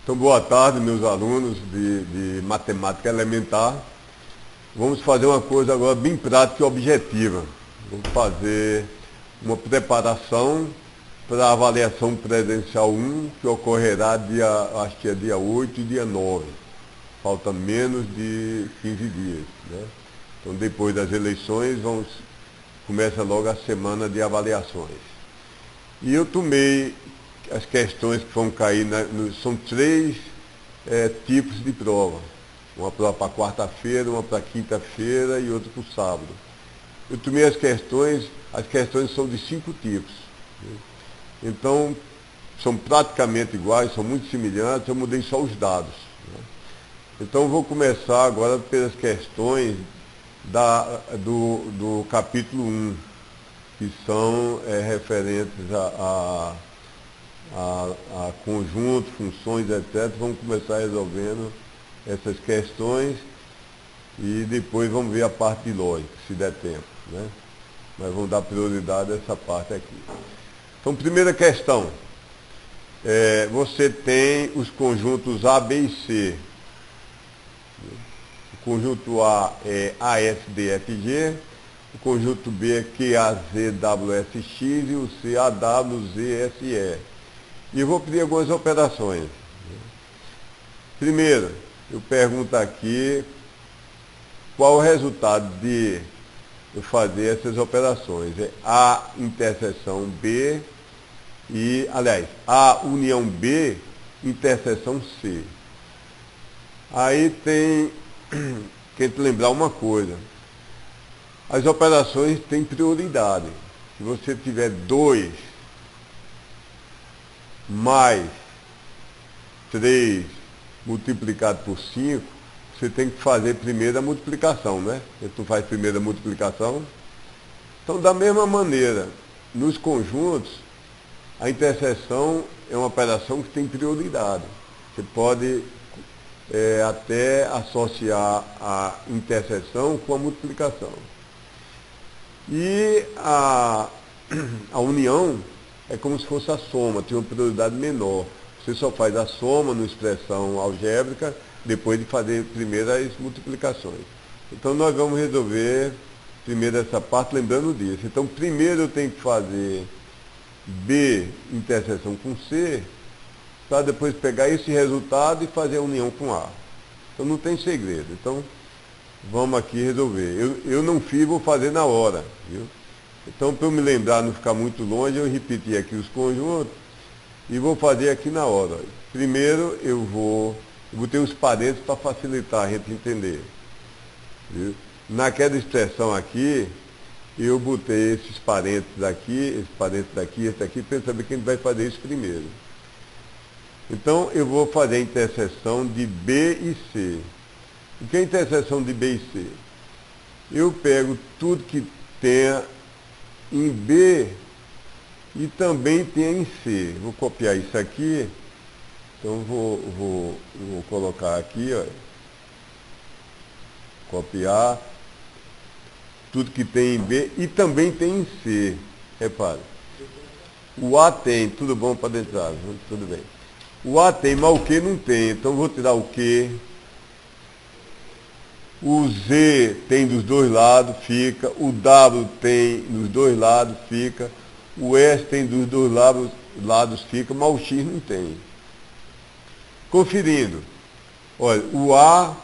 Então, boa tarde, meus alunos de matemática elementar. Vamos fazer uma coisa agora bem prática e objetiva. Vamos fazer uma preparação para a avaliação presencial 1, que ocorrerá acho que é dia 8 e dia 9. Falta menos de 15 dias, né? Então, depois das eleições, começa logo a semana de avaliações. E eu tomei as questões que vão cair, são três tipos de prova. Uma prova para quarta-feira, uma para quinta-feira e outra para o sábado. Eu tomei as questões são de 5 tipos. Né? Então, são praticamente iguais, são muito semelhantes, eu mudei só os dados. Né? Então, eu vou começar agora pelas questões do capítulo 1, que são referentes a conjunto, funções, etc. Vamos começar resolvendo essas questões e depois vamos ver a parte de lógica, se der tempo, né? Mas vamos dar prioridade a essa parte aqui. Então, primeira questão. Você tem os conjuntos A, B e C. O conjunto A é ASDFG, o conjunto B é QAZWSX e o C AWZSE. E eu vou pedir algumas operações. Primeiro, eu pergunto aqui qual o resultado de eu fazer essas operações. É A interseção B e, aliás, A união B interseção C. Aí tem que lembrar uma coisa. As operações têm prioridade. Se você tiver 2 mais 3 multiplicado por 5, você tem que fazer primeiro a multiplicação, né? Tu faz primeiro a multiplicação. Então, da mesma maneira, nos conjuntos, a interseção é uma operação que tem prioridade. Você pode até associar a interseção com a multiplicação. E a união é como se fosse a soma, tem uma prioridade menor. Você só faz a soma numa expressão algébrica depois de fazer primeiro as multiplicações. Então, nós vamos resolver primeiro essa parte, lembrando disso. Então, primeiro eu tenho que fazer B interseção com C, para depois pegar esse resultado e fazer a união com A. Então, não tem segredo. Então, vamos aqui resolver. Eu não fiz, vou fazer na hora, viu? Então, para eu me lembrar, não ficar muito longe, eu repeti aqui os conjuntos e vou fazer aqui na hora. Primeiro, eu vou ter os parênteses para facilitar a gente entender. Viu? Naquela expressão aqui, eu botei esses parênteses aqui, esse aqui, para saber que a gente vai fazer isso primeiro. Então, eu vou fazer a interseção de B e C. O que é a interseção de B e C? Eu pego tudo que tenha em B e também tenha em C. Vou copiar isso aqui. Então, vou colocar aqui, ó. Copiar. Tudo que tem em B e também tem em C. Repare. O A tem, tudo bom para entrar, tudo bem. O A tem, mas o Q não tem. Então, vou tirar o Q. O Z tem dos dois lados, fica. O W tem dos dois lados, fica. O S tem dos dois lados, fica, mas o X não tem. Conferindo. Olha, o A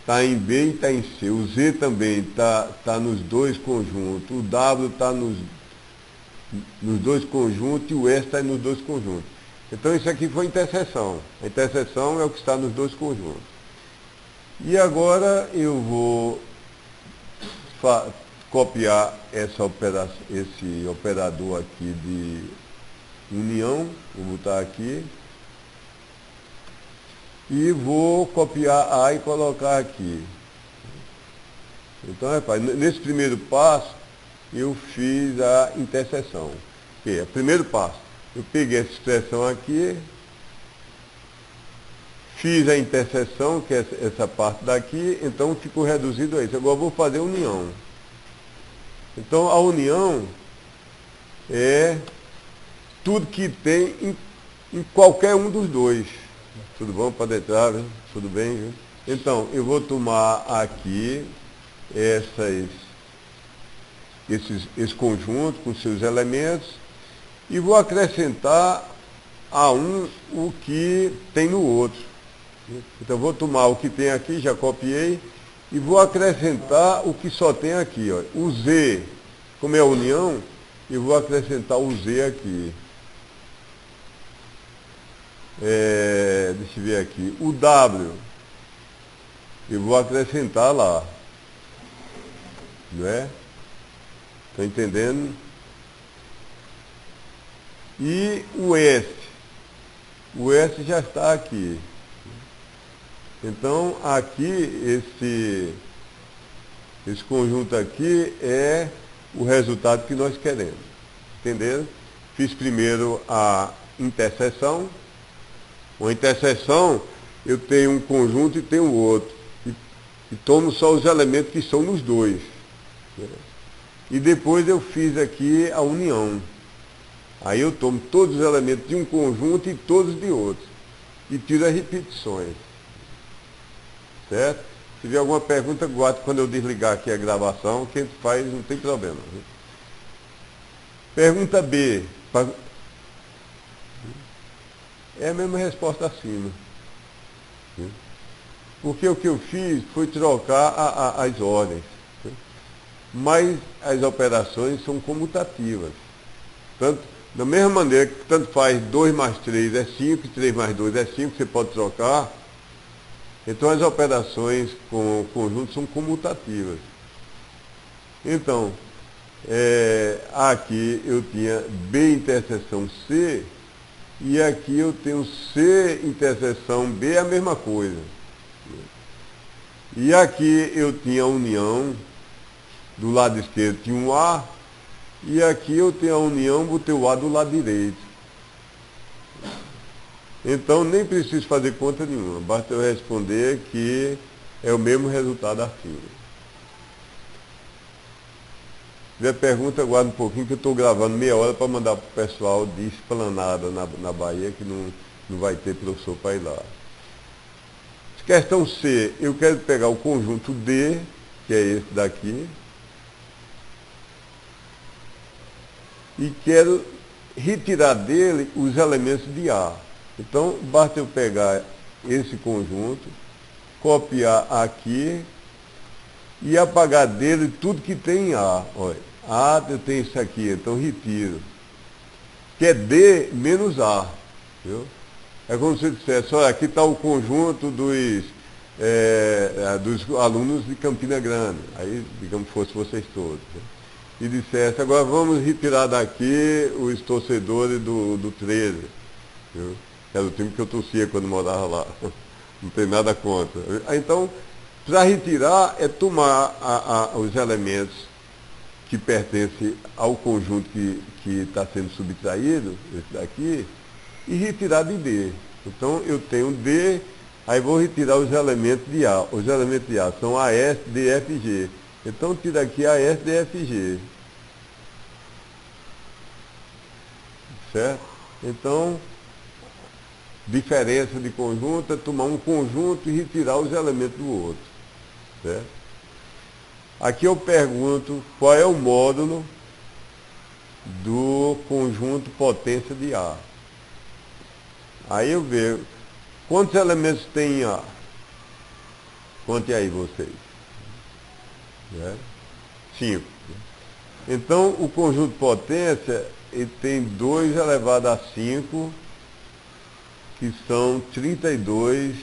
está em B e está em C. O Z também está nos dois conjuntos. O W está nos dois conjuntos e o S está nos dois conjuntos. Então, isso aqui foi interseção. A interseção é o que está nos dois conjuntos. E agora eu vou copiar esse operador aqui de união, vou botar aqui, e vou copiar A e colocar aqui. Então, repare, nesse primeiro passo, eu fiz a interseção. Primeiro passo, eu peguei essa expressão aqui, fiz a interseção, que é essa parte daqui, então ficou reduzido a isso. Agora eu vou fazer a união. Então a união é tudo que tem em qualquer um dos dois. Tudo bom? Pode entrar, viu? Tudo bem, viu? Então, eu vou tomar aqui esse conjunto com seus elementos e vou acrescentar a um o que tem no outro. Então, vou tomar o que tem aqui, já copiei, e vou acrescentar o que só tem aqui. Ó. O Z, como é a união, eu vou acrescentar o Z aqui. Deixa eu ver aqui. O W, eu vou acrescentar lá. Não é? Está entendendo? E o S. O S já está aqui. Então, aqui, esse conjunto aqui é o resultado que nós queremos. Entenderam? Fiz primeiro a interseção. Uma interseção, eu tenho um conjunto e tenho outro. E tomo só os elementos que estão nos dois. E depois eu fiz aqui a união. Aí eu tomo todos os elementos de um conjunto e todos de outro. E tiro as repetições. Certo? Se tiver alguma pergunta, guarde quando eu desligar aqui a gravação, que a gente faz, não tem problema. Pergunta B. É a mesma resposta acima. Porque o que eu fiz foi trocar as ordens. Mas as operações são comutativas. Da mesma maneira que tanto faz 2 mais 3 é 5, 3 mais 2 é 5, você pode trocar. Então as operações com o conjunto são comutativas. Então, aqui eu tinha B interseção C, e aqui eu tenho C interseção B, a mesma coisa. E aqui eu tinha a união, do lado esquerdo tinha um A, e aqui eu tenho a união, botei o A do lado direito. Então nem preciso fazer conta nenhuma, basta eu responder que é o mesmo resultado acima. Se tiver pergunta, aguarda um pouquinho que eu estou gravando meia hora para mandar para o pessoal de Esplanada na Bahia, que não vai ter professor para ir lá. Questão C, eu quero pegar o conjunto D, que é esse daqui, e quero retirar dele os elementos de A. Então, basta eu pegar esse conjunto, copiar aqui e apagar dele tudo que tem em A. Olha, A eu tenho isso aqui, então retiro. Que é D menos A. Viu? É como se eu dissesse, olha, aqui está o conjunto dos alunos de Campina Grande. Aí, digamos que fosse vocês todos. Né? E dissesse, agora vamos retirar daqui os torcedores do 13. Viu? Era o time que eu torcia quando morava lá. Não tem nada contra. Então, para retirar é tomar os elementos que pertencem ao conjunto que está sendo subtraído, esse daqui, e retirar de D. Então, eu tenho D, aí vou retirar os elementos de A. Os elementos de A são AS, DF, G. Então, tira aqui AS, DF, G. Certo? Então, diferença de conjunto é tomar um conjunto e retirar os elementos do outro. Certo? Aqui eu pergunto qual é o módulo do conjunto potência de A. Aí eu vejo quantos elementos tem em A. Conte aí vocês. 5. Então o conjunto potência ele tem 2 elevado a 5, que são 32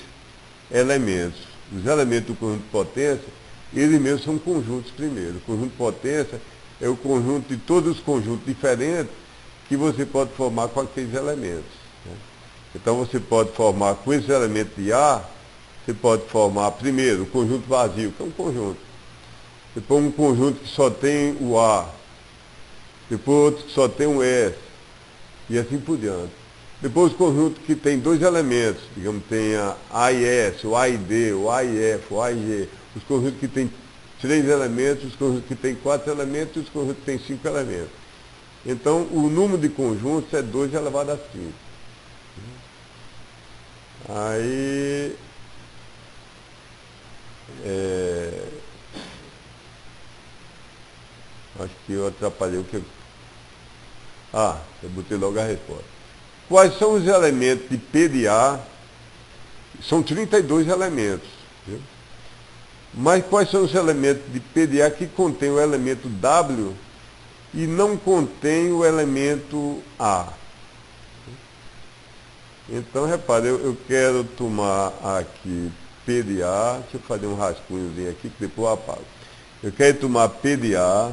elementos. Os elementos do conjunto potência, eles mesmos são conjuntos primeiro. O conjunto potência é o conjunto de todos os conjuntos diferentes que você pode formar com aqueles elementos. Né? Então você pode formar com esses elementos de A, você pode formar primeiro o conjunto vazio, que é um conjunto. Depois um conjunto que só tem o A, depois outro que só tem o S, e assim por diante. Depois o conjunto que tem 2 elementos, digamos, tem A e S, o A e D, o A e F, o A e G. Os conjuntos que tem 3 elementos, os conjuntos que tem 4 elementos e os conjuntos que tem 5 elementos. Então, o número de conjuntos é 2 elevado a 5. Aí, acho que eu atrapalhei o que... eu botei logo a resposta. Quais são os elementos de P de A? São 32 elementos. Viu? Mas quais são os elementos de P de A que contém o elemento W e não contém o elemento A? Então, repare, eu quero tomar aqui P de A, deixa eu fazer um rascunhozinho aqui que depois eu apago. Eu quero tomar P de A,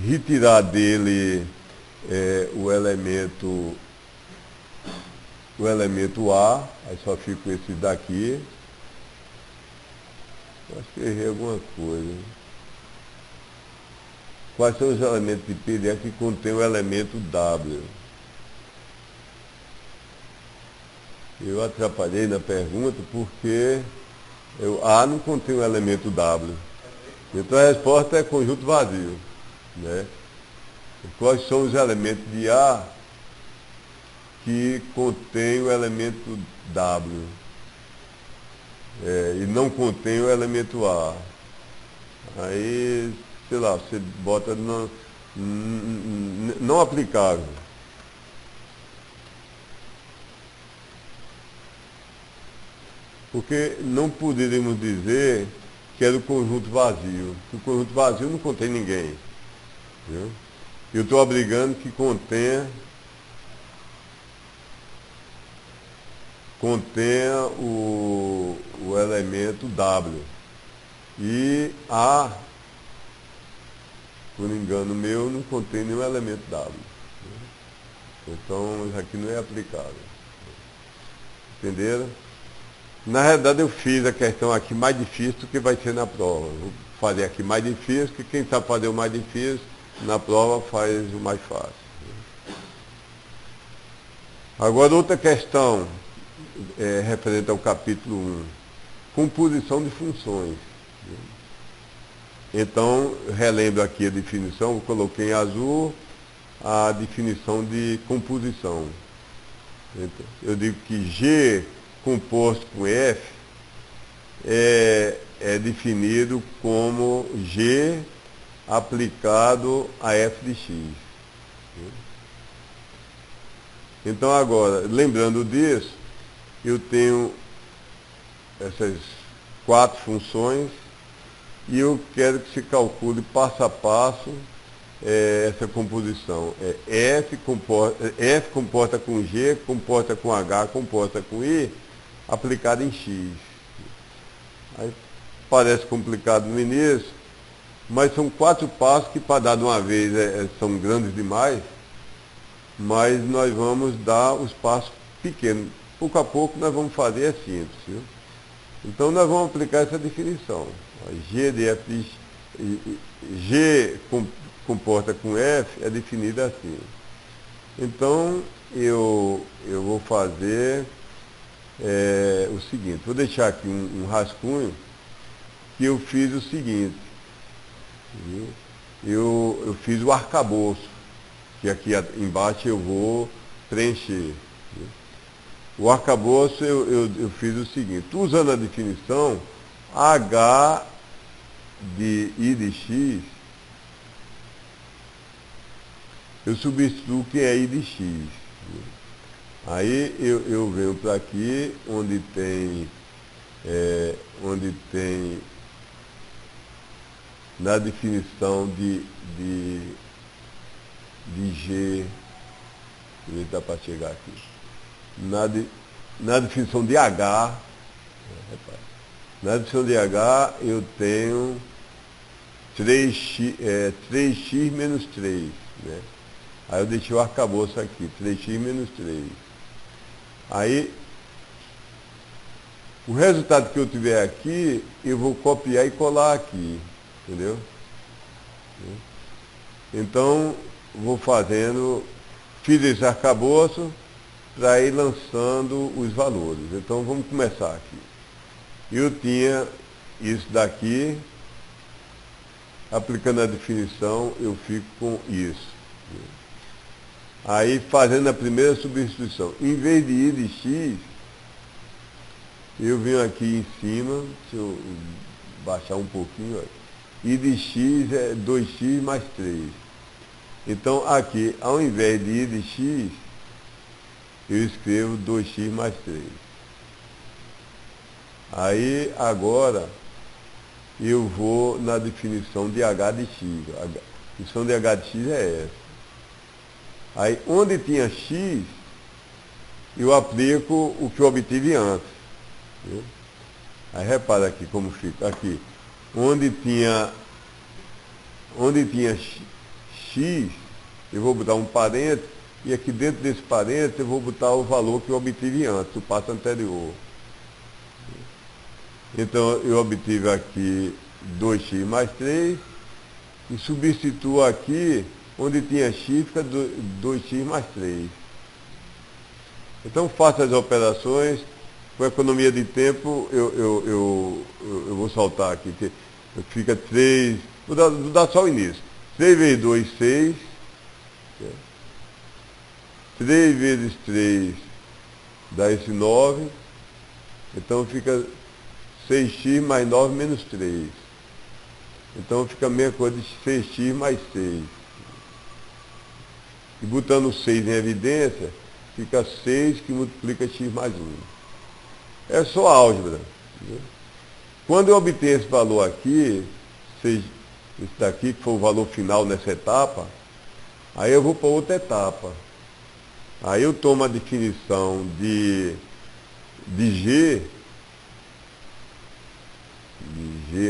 retirar dele o elemento A, aí só fica esse daqui. Acho que eu errei alguma coisa. Quais são os elementos de P de A que contém o elemento W? Eu atrapalhei na pergunta porque A não contém o elemento W. Então a resposta é conjunto vazio. Né? Quais são os elementos de A que contém o elemento W? E não contém o elemento A. Aí, sei lá, você bota não aplicável. Porque não poderíamos dizer que era o conjunto vazio. O conjunto vazio não contém ninguém. Viu? Eu estou obrigando que contenha o elemento W. E A, por engano meu, não contém nenhum elemento W. Então, isso aqui não é aplicável. Entenderam? Na realidade, eu fiz a questão aqui mais difícil do que vai ser na prova. Vou fazer aqui mais difícil, que quem sabe fazer o mais difícil, na prova faz o mais fácil. Agora, outra questão referente ao capítulo 1. Composição de funções. Então, relembro aqui a definição, eu coloquei em azul a definição de composição. Então, eu digo que G composto com F é definido como G aplicado a F de X. Então agora, lembrando disso, eu tenho essas 4 funções e eu quero que se calcule passo a passo essa composição. F comporta com G, comporta com H, comporta com I, aplicado em X. Aí parece complicado no início, mas são 4 passos que para dar de uma vez são grandes demais, mas nós vamos dar os passos pequenos. Pouco a pouco nós vamos fazer a síntese. Viu? Então nós vamos aplicar essa definição. G de F de G comporta com F é definida assim. Então eu vou fazer o seguinte, vou deixar aqui um rascunho que eu fiz o seguinte. Viu? Eu fiz o arcabouço, que aqui embaixo eu vou preencher. Viu? O arcabouço eu fiz o seguinte, usando a definição, H de I de X, eu substituo que é I de X. Viu? Aí eu venho para aqui, onde tem na definição de G, deixa eu ver se dá para chegar aqui, na definição de H, na definição de H eu tenho 3x menos 3, né? Aí eu deixei o arcabouço aqui, 3x menos 3. Aí, o resultado que eu tiver aqui, eu vou copiar e colar aqui, entendeu? Então, vou fazendo, fiz esse arcabouço para ir lançando os valores. Então, vamos começar aqui. Eu tinha isso daqui, aplicando a definição, eu fico com isso. Aí fazendo a primeira substituição. Em vez de I de X, eu venho aqui em cima, deixa eu baixar um pouquinho, ó. I de X é 2x mais 3. Então aqui, ao invés de I de X, eu escrevo 2x mais 3. Aí agora eu vou na definição de H de X. A definição de H de X é essa. Aí, onde tinha X, eu aplico o que eu obtive antes. Viu? Aí, repara aqui como fica. Aqui, onde tinha X, eu vou botar um parênteses, e aqui dentro desse parênteses eu vou botar o valor que eu obtive antes, o passo anterior. Então, eu obtive aqui 2x mais 3, e substituo aqui, onde tinha x, fica 2x mais 3. Então, faça as operações, com economia de tempo, eu vou saltar aqui, que fica 3, vou dar só o início. 3 vezes 2, 6. 3 vezes 3 dá esse 9. Então, fica 6x mais 9 menos 3. Então, fica a mesma coisa de 6x mais 6. E botando 6 em evidência, fica 6 que multiplica x mais 1. É só álgebra. Entendeu? Quando eu obtenho esse valor aqui, esse daqui, que foi o valor final nessa etapa, aí eu vou para outra etapa. Aí eu tomo a definição de G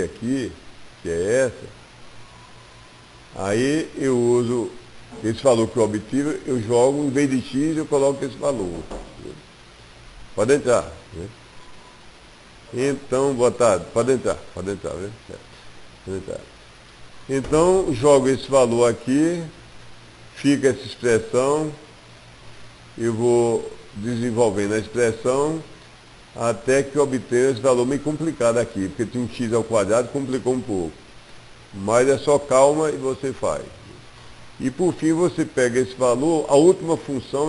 aqui, que é essa. Aí eu uso esse valor que eu obtive, eu jogo, em vez de x, eu coloco esse valor. Pode entrar. Né? Então, boa tarde. Pode entrar. Né? Pode entrar. Então, jogo esse valor aqui, fica essa expressão, eu vou desenvolvendo a expressão até que eu obtenha esse valor meio complicado aqui, porque tem um x ao quadrado, complicou um pouco. Mas é só calma e você faz. E por fim você pega esse valor, a última função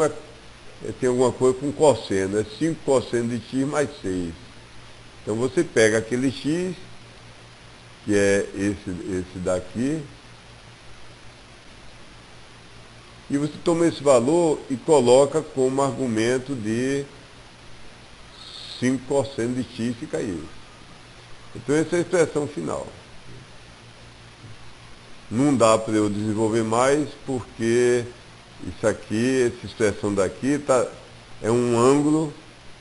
tem alguma coisa com cosseno, é 5 cosseno de x mais 6. Então você pega aquele x, que é esse daqui, e você toma esse valor e coloca como argumento de 5 cosseno de x, fica isso. Então essa é a expressão final. Não dá para eu desenvolver mais, porque isso aqui, essa expressão daqui, é um ângulo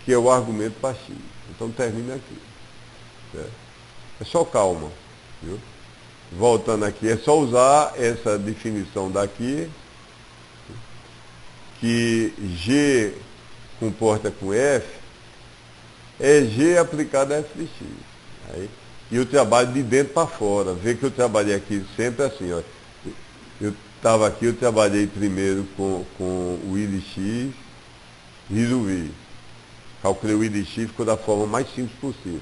que é o argumento para x. Então termina aqui. Certo? É só calma. Viu? Voltando aqui, é só usar essa definição daqui, que G comporta com F, é G aplicado a F de x. Aí, e eu trabalho de dentro para fora. Vê que eu trabalhei aqui sempre assim, ó. Eu estava aqui, eu trabalhei primeiro com o I de x, resolvi. Calculei o I de x, ficou da forma mais simples possível.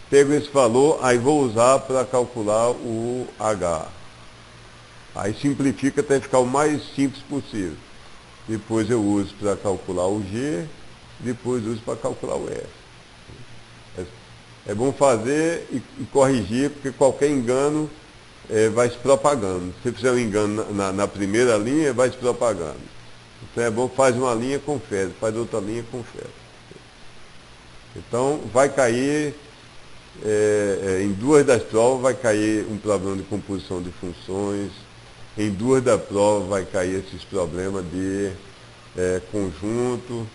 Pego esse valor, aí vou usar para calcular o H. Aí simplifica até ficar o mais simples possível. Depois eu uso para calcular o G, depois uso para calcular o F. É bom fazer e corrigir, porque qualquer engano vai se propagando. Se você fizer um engano na primeira linha, vai se propagando. Então é bom, faz uma linha, confere, faz outra linha, confere. Então vai cair, em 2 das provas vai cair um problema de composição de funções, em 2 da prova vai cair esses problemas de conjunto.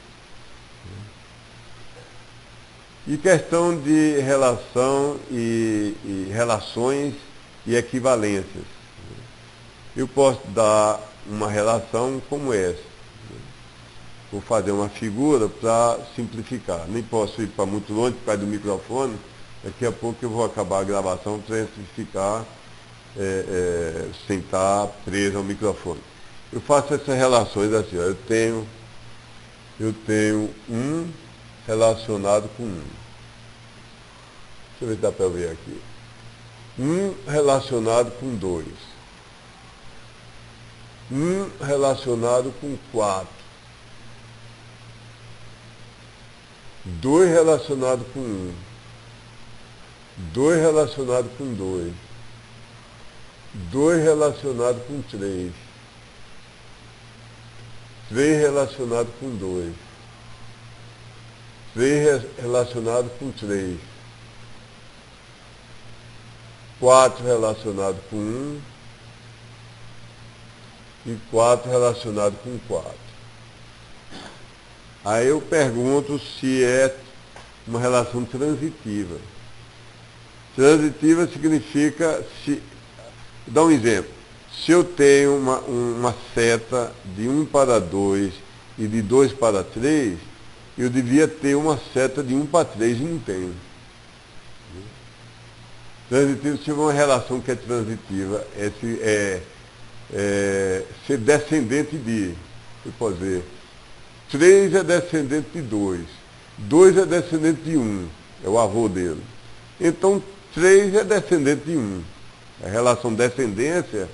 E questão de relação e relações e equivalências. Eu posso dar uma relação como essa. Vou fazer uma figura para simplificar. Nem posso ir para muito longe por causa do microfone. Daqui a pouco eu vou acabar a gravação para simplificar sem estar preso ao microfone. Eu faço essas relações assim, ó. Eu tenho um relacionado com 1. Deixa eu ver se dá para ver aqui. 1 relacionado com 2. Um relacionado com 4. 2 relacionado com 1. 2 relacionado com 2. 2 relacionado com 3. 3 relacionado com 2. 3 relacionado com 3. 4 relacionado com 1. E 4 relacionado com 4. Aí eu pergunto se é uma relação transitiva. Transitiva significa, dá um exemplo, se eu tenho uma seta de 1 para 2 e de 2 para 3, eu devia ter uma seta de 1 para 3 e não tenho. Transitivo, se uma relação que é transitiva, ser descendente de, você pode dizer, 3 é descendente de 2, 2 é descendente de 1, é o avô dele. Então, 3 é descendente de 1. A relação descendência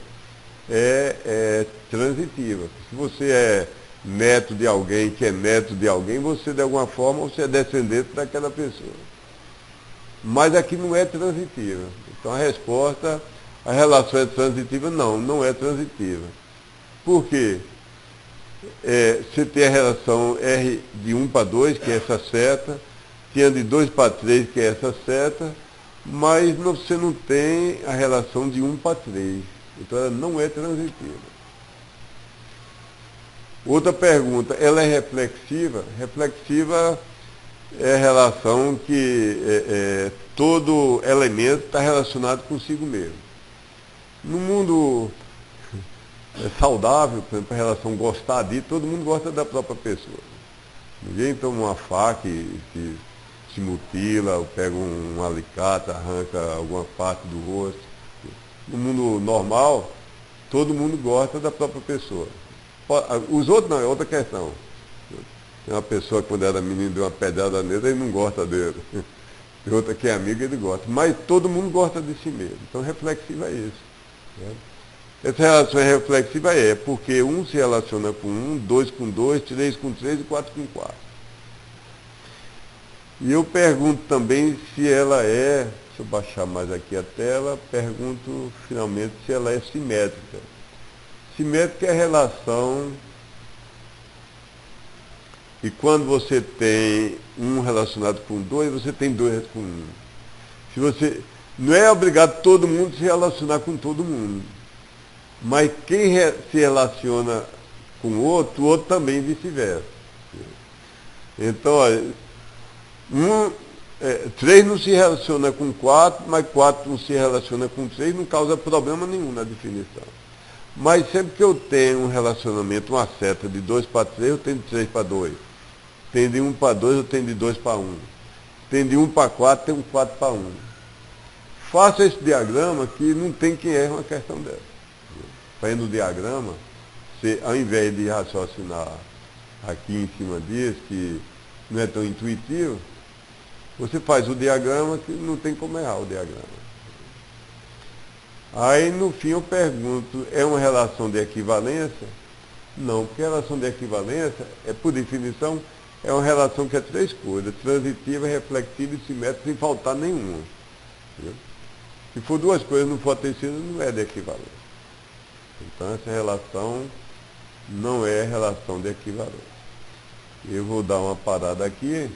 é transitiva. Se você é neto de alguém que é neto de alguém, você de alguma forma você é descendente daquela pessoa. Mas aqui não é transitiva. Então a resposta, a relação é transitiva? Não, não é transitiva. Por quê? Você tem a relação R de 1 para 2, que é essa seta, tem a de 2 para 3, que é essa seta, mas você não tem a relação de 1 para 3. Então ela não é transitiva. Outra pergunta, ela é reflexiva? Reflexiva é a relação que todo elemento está relacionado consigo mesmo. No mundo saudável, por exemplo, a relação gostar de, todo mundo gosta da própria pessoa. Ninguém toma uma faca e se mutila, ou pega um alicate, arranca alguma parte do rosto. No mundo normal, todo mundo gosta da própria pessoa. Os outros não, é outra questão. Tem uma pessoa que quando era menino deu uma pedrada nele, ele não gosta dele. Tem outra que é amiga, ele gosta. Mas todo mundo gosta de si mesmo. Então reflexiva é isso. Né? Essa relação é reflexiva porque um se relaciona com um, 2 com 2, 3 com 3 e 4 com 4. E eu pergunto também se ela deixa eu baixar mais aqui a tela, pergunto finalmente se ela é simétrica. Simétrica é a relação, e quando você tem um relacionado com 2, você tem 2 com 1. Não é obrigado todo mundo se relacionar com todo mundo. Mas quem se relaciona com o outro também vice-versa. Então, olha, 3 não se relaciona com 4, mas 4 não se relaciona com 3, não causa problema nenhum na definição. Mas sempre que eu tenho um relacionamento, uma seta de 2 para 3, eu tenho de 3 para 2. Tem de 1 para 2, eu tenho de 2 para 1. Tem de 1 para 4, tem de 4 para 1. Faça esse diagrama que não tem quem erre uma questão dessa. Para ir no diagrama, você, ao invés de raciocinar aqui em cima disso, que não é tão intuitivo, você faz o diagrama que não tem como errar o diagrama. Aí no fim eu pergunto, é uma relação de equivalência? Não, porque a relação de equivalência, por definição, é uma relação que é 3 coisas, transitiva, reflexiva e simétrica, sem faltar nenhuma. Entendeu? Se for 2 coisas não for tecido, não é de equivalência. Então essa relação não é relação de equivalência. Eu vou dar uma parada aqui.